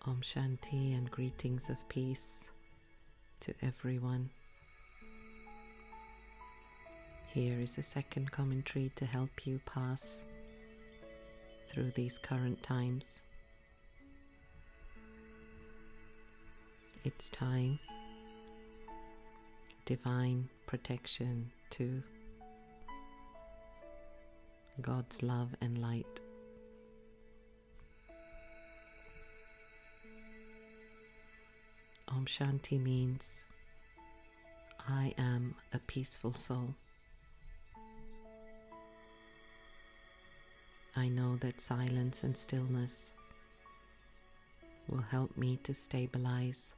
Om Shanti and greetings of peace to everyone. Here is a second commentary to help you pass through these current times. It's time. Divine protection to God's love and light. Om Shanti means I am a peaceful soul. I know that silence and stillness will help me to stabilize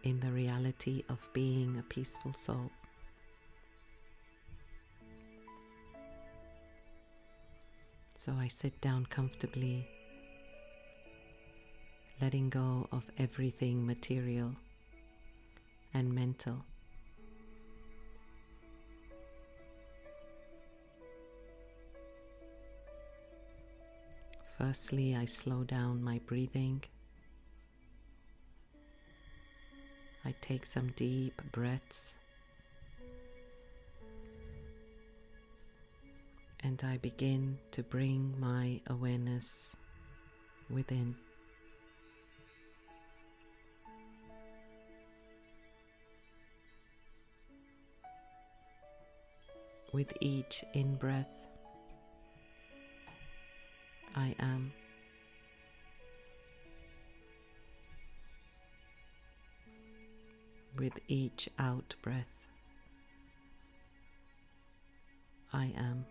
in the reality of being a peaceful soul. So I sit down comfortably, letting go of everything material and mental. Firstly, I slow down my breathing. I take some deep breaths and I begin to bring my awareness within. With each in-breath, I am. With each out-breath, I am.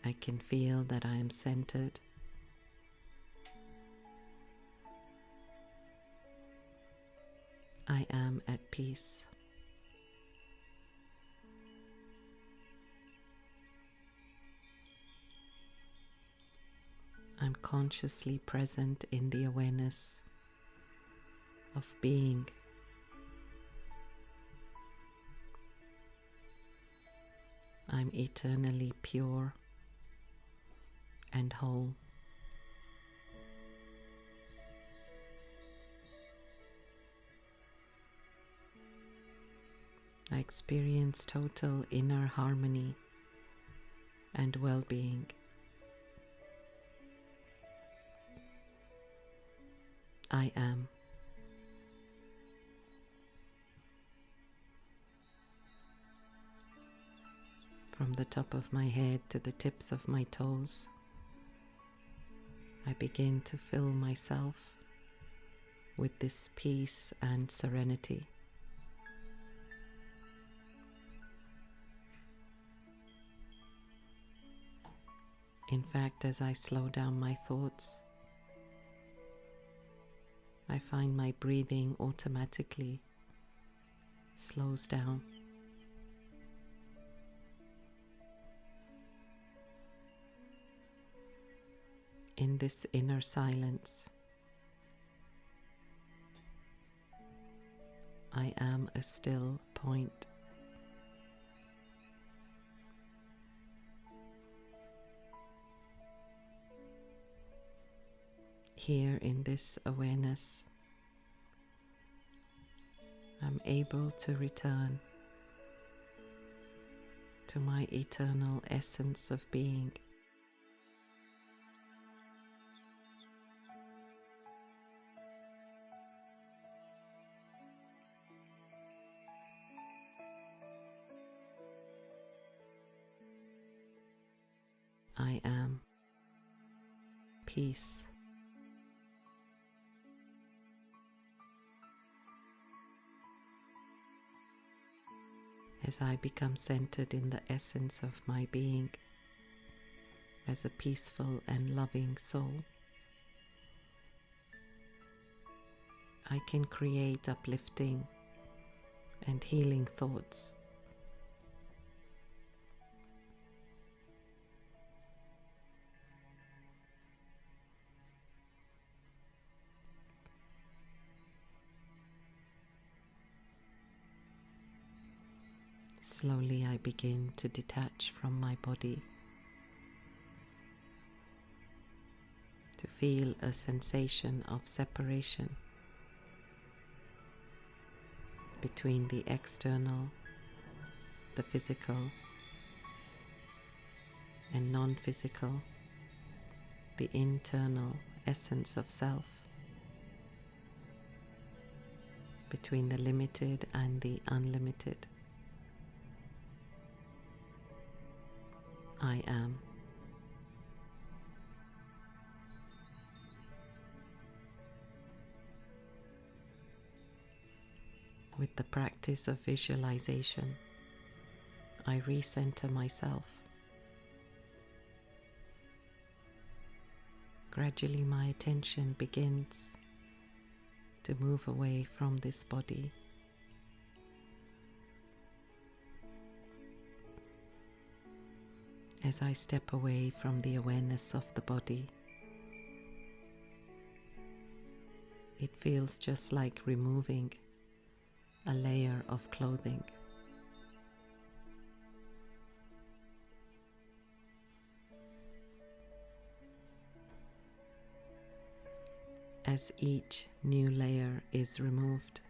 I can feel that I am centered. I am at peace. I'm consciously present in the awareness of being. I'm eternally pure and whole. I experience total inner harmony and well-being. I am. From the top of my head to the tips of my toes, I begin to fill myself with this peace and serenity. In fact, as I slow down my thoughts, I find my breathing automatically slows down. In this inner silence, I am a still point. Here in this awareness, I'm able to return to my eternal essence of being. I am peace. As I become centered in the essence of my being as a peaceful and loving soul, I can create uplifting and healing thoughts. Slowly I begin to detach from my body, to feel a sensation of separation between the external, the physical, and non-physical, the internal essence of self, between the limited and the unlimited. I am. With the practice of visualization, I recenter myself. Gradually my attention begins to move away from this body. As I step away from the awareness of the body, it feels just like removing a layer of clothing. As each new layer is removed,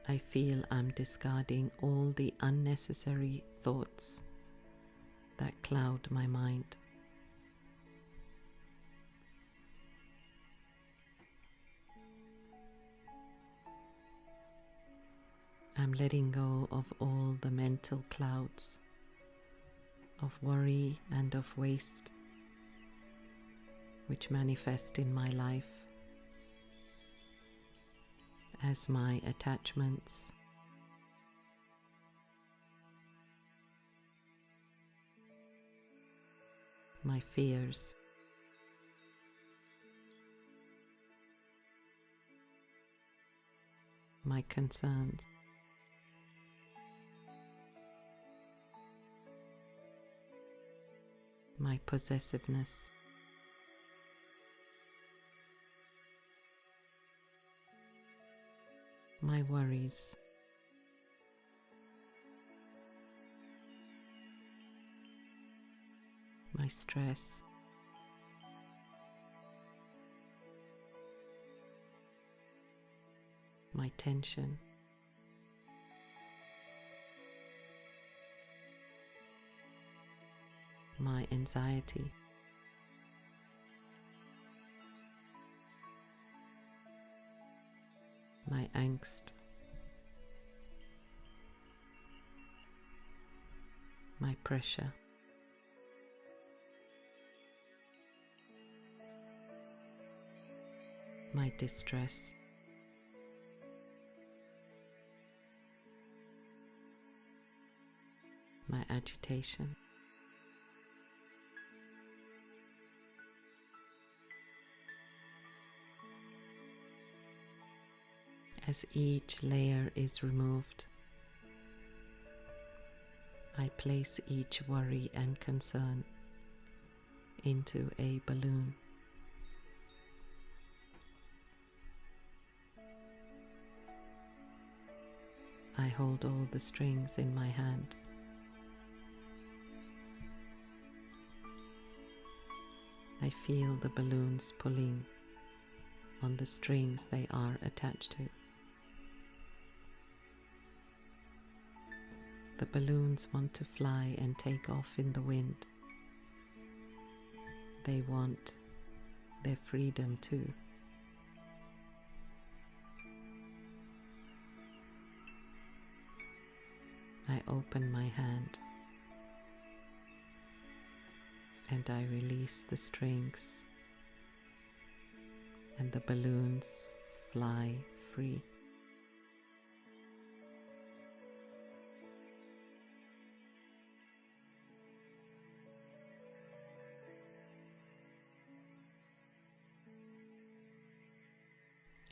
I feel I'm discarding all the unnecessary thoughts that cloud my mind. I'm letting go of all the mental clouds of worry and of waste which manifest in my life as my attachments, my fears, my concerns, my possessiveness, my worries, my stress, my tension, my anxiety, my angst, my pressure, my distress, my agitation, as each layer is removed, I place each worry and concern into a balloon. I hold all the strings in my hand. I feel the balloons pulling on the strings they are attached to. The balloons want to fly and take off in the wind. They want their freedom too. I open my hand and I release the strings, and the balloons fly free.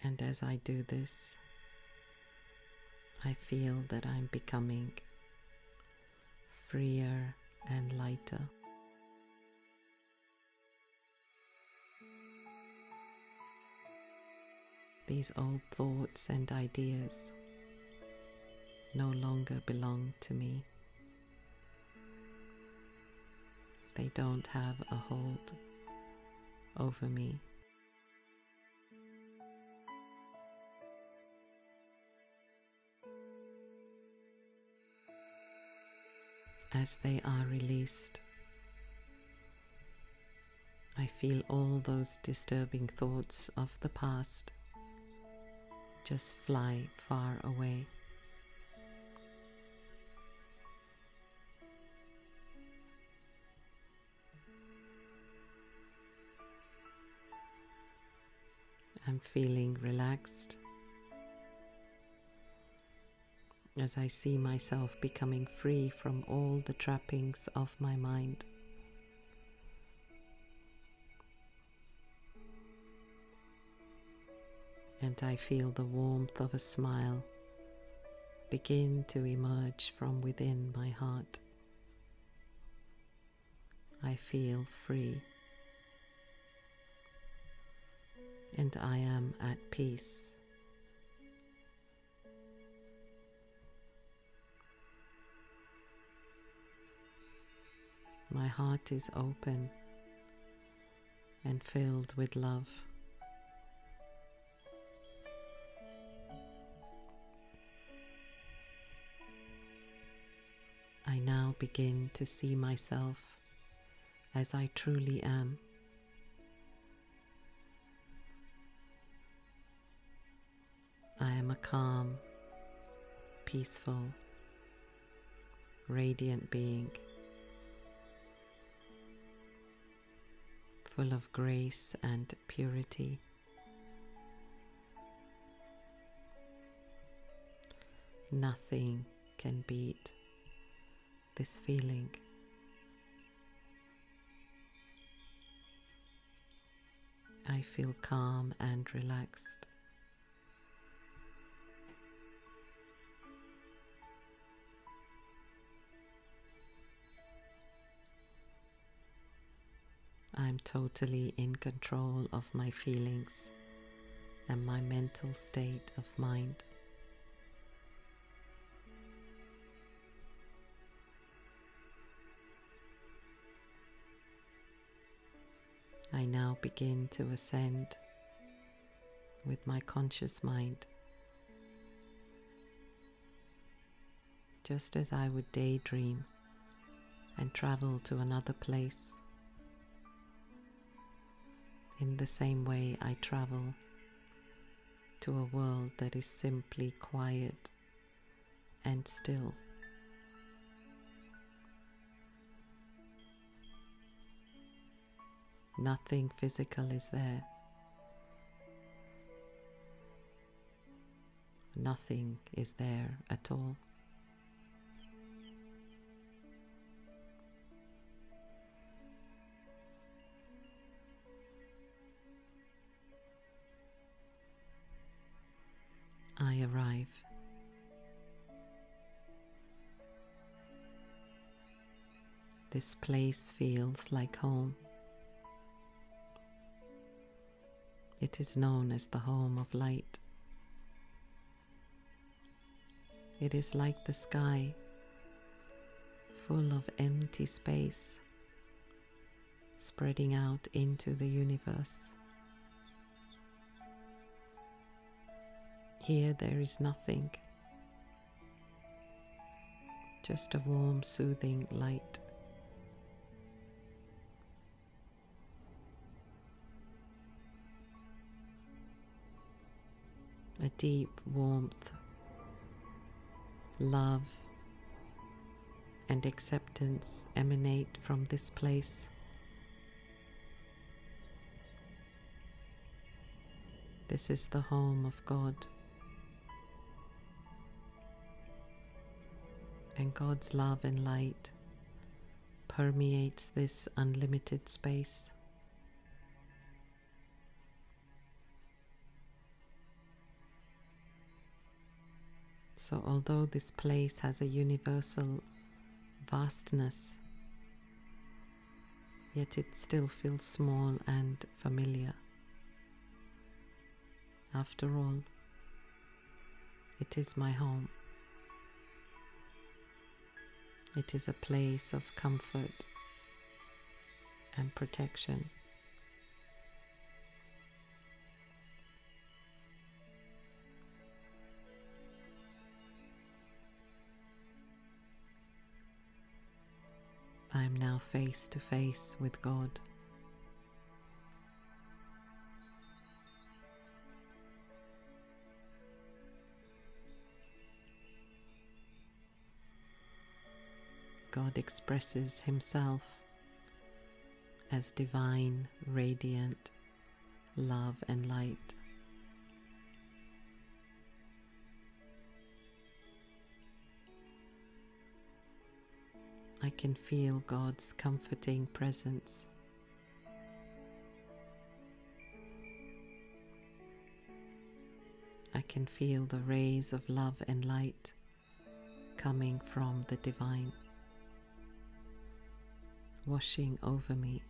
And as I do this, I feel that I'm becoming freer and lighter. These old thoughts and ideas no longer belong to me. They don't have a hold over me. As they are released, I feel all those disturbing thoughts of the past just fly far away. I'm feeling relaxed as I see myself becoming free from all the trappings of my mind. And I feel the warmth of a smile begin to emerge from within my heart. I feel free, and I am at peace. My heart is open and filled with love. I now begin to see myself as I truly am. I am a calm, peaceful, radiant being, full of grace and purity. Nothing can beat this feeling. I feel calm and relaxed. I'm totally in control of my feelings and my mental state of mind. I now begin to ascend with my conscious mind, just as I would daydream and travel to another place. In the same way, I travel to a world that is simply quiet and still. Nothing physical is there. Nothing is there at all. I arrive. This place feels like home. It is known as the home of light. It is like the sky, full of empty space, spreading out into the universe. Here there is nothing, just a warm, soothing light. A deep warmth, love, and acceptance emanate from this place. This is the home of God, and God's love and light permeates this unlimited space. So although this place has a universal vastness, yet it still feels small and familiar. After all, it is my home. It is a place of comfort and protection. I am now face to face with God. God expresses himself as divine, radiant love and light. I can feel God's comforting presence. I can feel the rays of love and light coming from the divine, washing over me.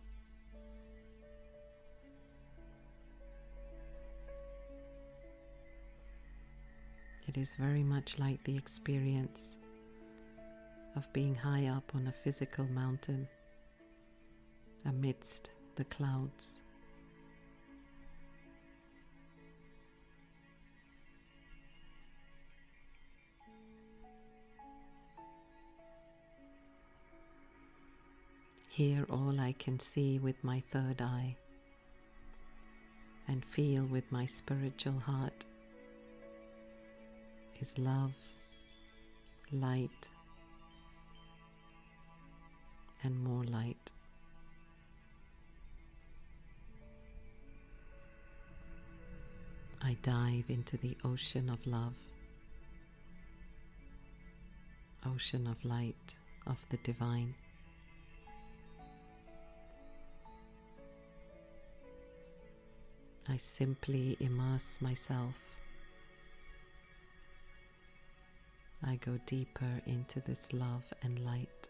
It is very much like the experience of being high up on a physical mountain amidst the clouds. Here all I can see with my third eye and feel with my spiritual heart is love, light, and more light. I dive into the ocean of love, ocean of light, of the divine. I simply immerse myself. I go deeper into this love and light.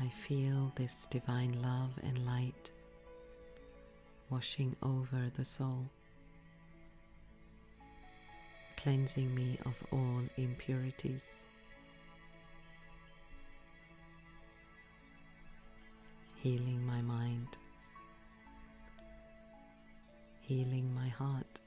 I feel this divine love and light washing over the soul, cleansing me of all impurities. Healing my mind, healing my heart.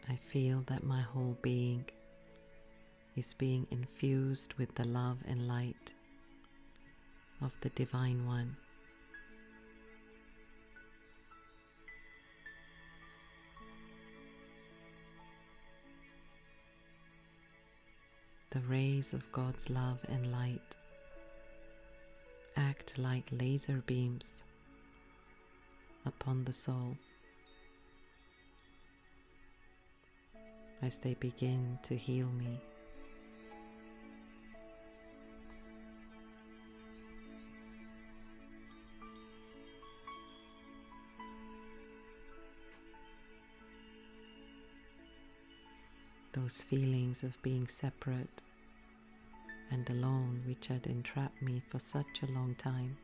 I feel that my whole being is being infused with the love and light of the Divine One. The rays of God's love and light act like laser beams upon the soul as they begin to heal me. Those feelings of being separate and alone, which had entrapped me for such a long time,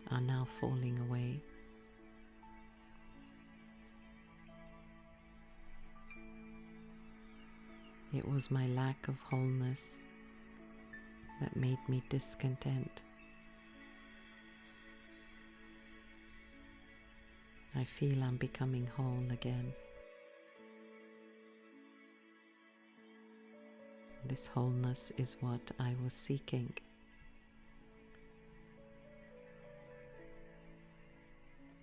are now falling away. It was my lack of wholeness that made me discontent. I feel I'm becoming whole again. This wholeness is what I was seeking.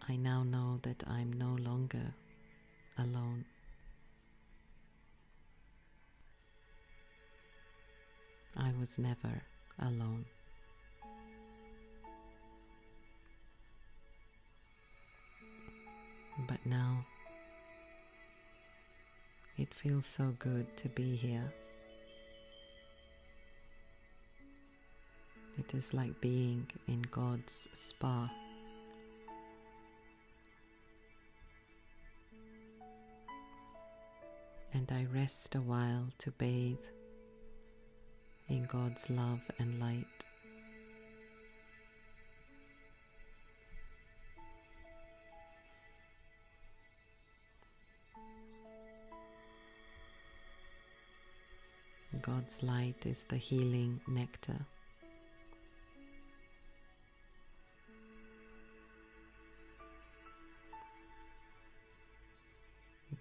I now know that I'm no longer alone. I was never alone. But now, it feels so good to be here. It is like being in God's spa. and I rest a while to bathe in God's love and light. God's light is the healing nectar.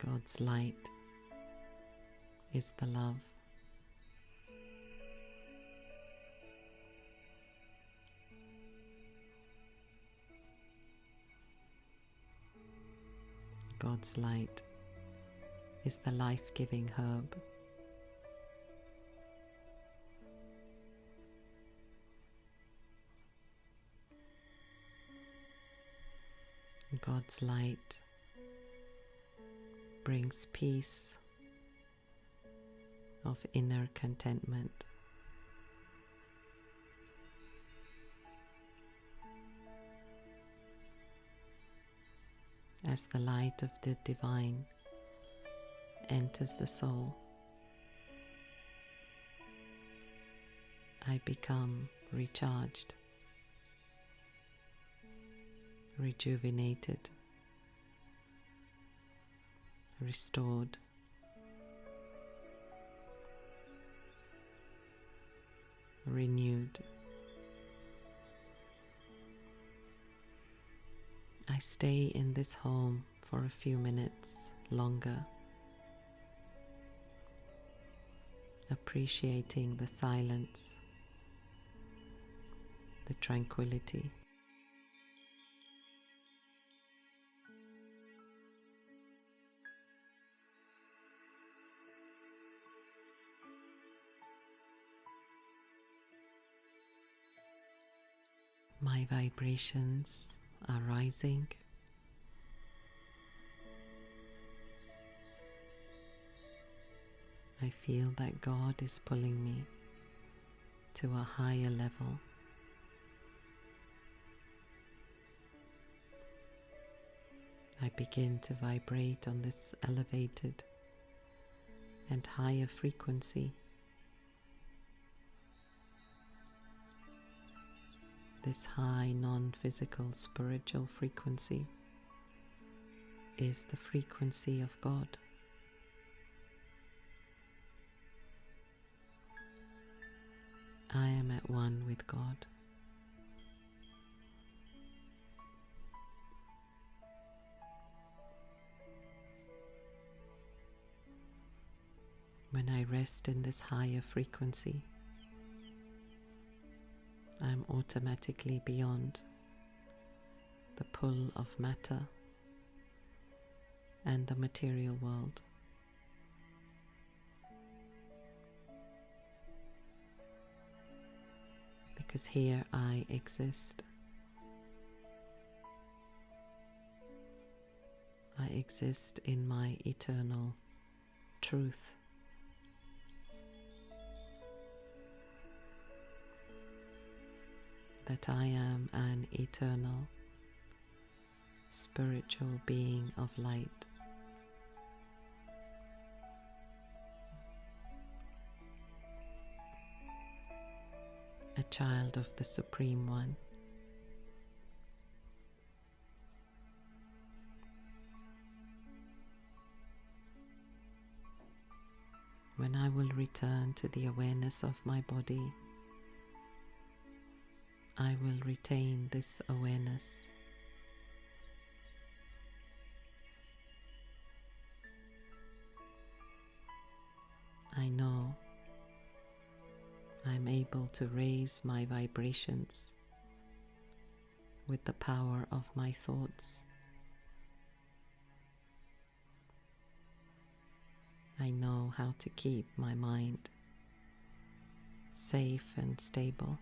God's light is the love. God's light is the life-giving herb. God's light brings peace of inner contentment. As the light of the divine enters the soul, I become recharged, rejuvenated, restored, renewed. I stay in this home for a few minutes longer, appreciating the silence, the tranquility. My vibrations are rising. I feel that God is pulling me to a higher level. I begin to vibrate on this elevated and higher frequency. This high non-physical spiritual frequency is the frequency of God. I am at one with God. When I rest in this higher frequency, I am automatically beyond the pull of matter and the material world. Because here I exist. I exist in my eternal truth. That I am an eternal spiritual being of light. A child of the Supreme One. When I will return to the awareness of my body, I will retain this awareness. I know I'm able to raise my vibrations with the power of my thoughts. I know how to keep my mind safe and stable.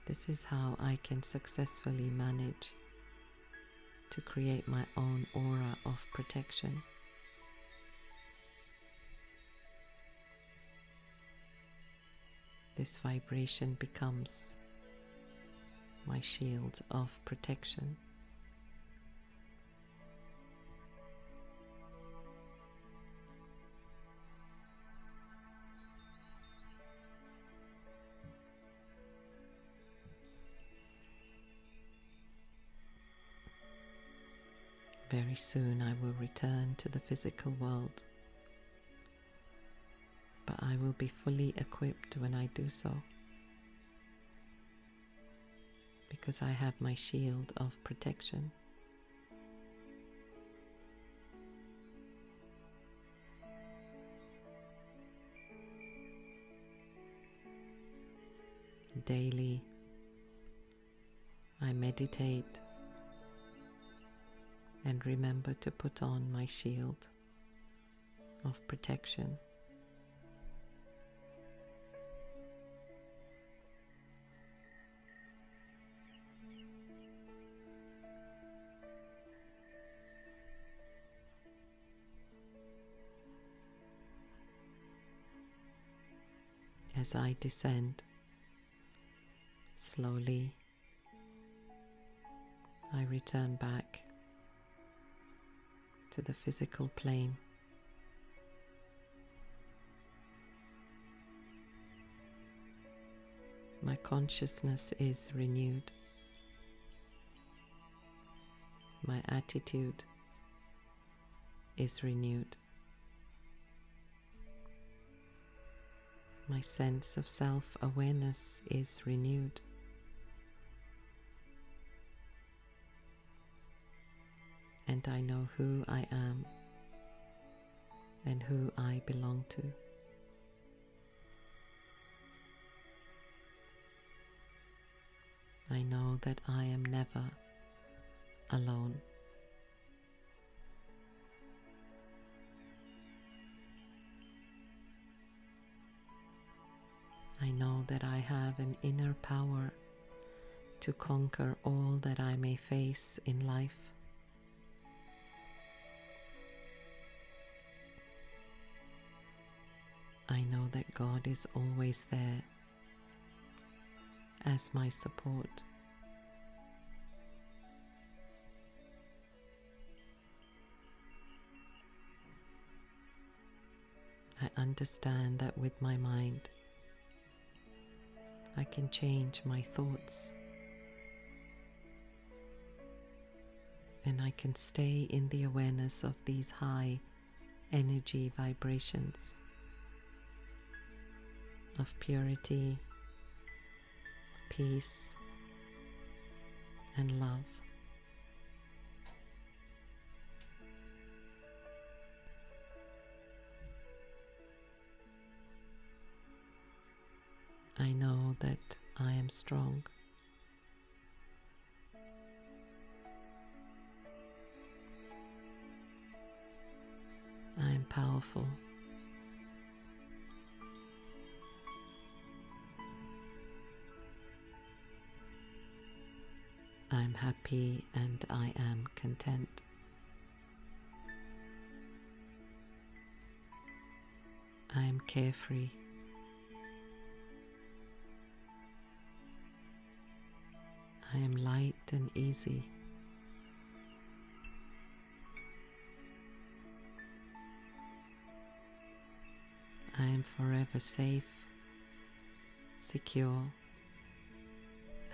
This is how I can successfully manage to create my own aura of protection. This vibration becomes my shield of protection. Very soon I will return to the physical world, but I will be fully equipped when I do so, because I have my shield of protection. Daily, I meditate and remember to put on my shield of protection. As I descend, slowly I return back to the physical plane. My consciousness is renewed. My attitude is renewed. My sense of self-awareness is renewed. And I know who I am and who I belong to. I know that I am never alone. I know that I have an inner power to conquer all that I may face in life. I know that God is always there as my support. I understand that with my mind, I can change my thoughts, and I can stay in the awareness of these high energy vibrations of purity, peace, and love. I know that I am strong. I am powerful. I am happy and I am content. I am carefree. I am light and easy. I am forever safe, secure,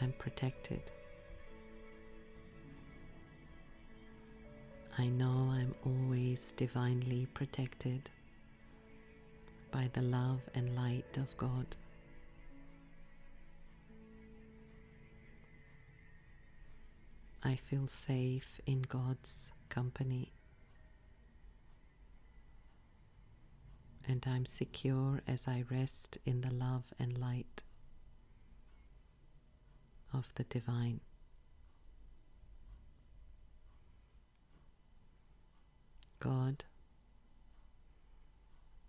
and protected. I know I'm always divinely protected by the love and light of God. I feel safe in God's company, and I'm secure as I rest in the love and light of the divine. God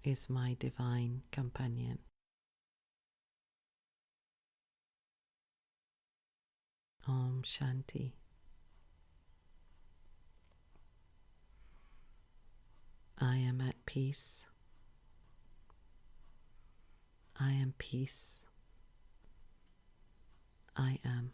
is my divine companion. Om Shanti. I am at peace. I am peace I am.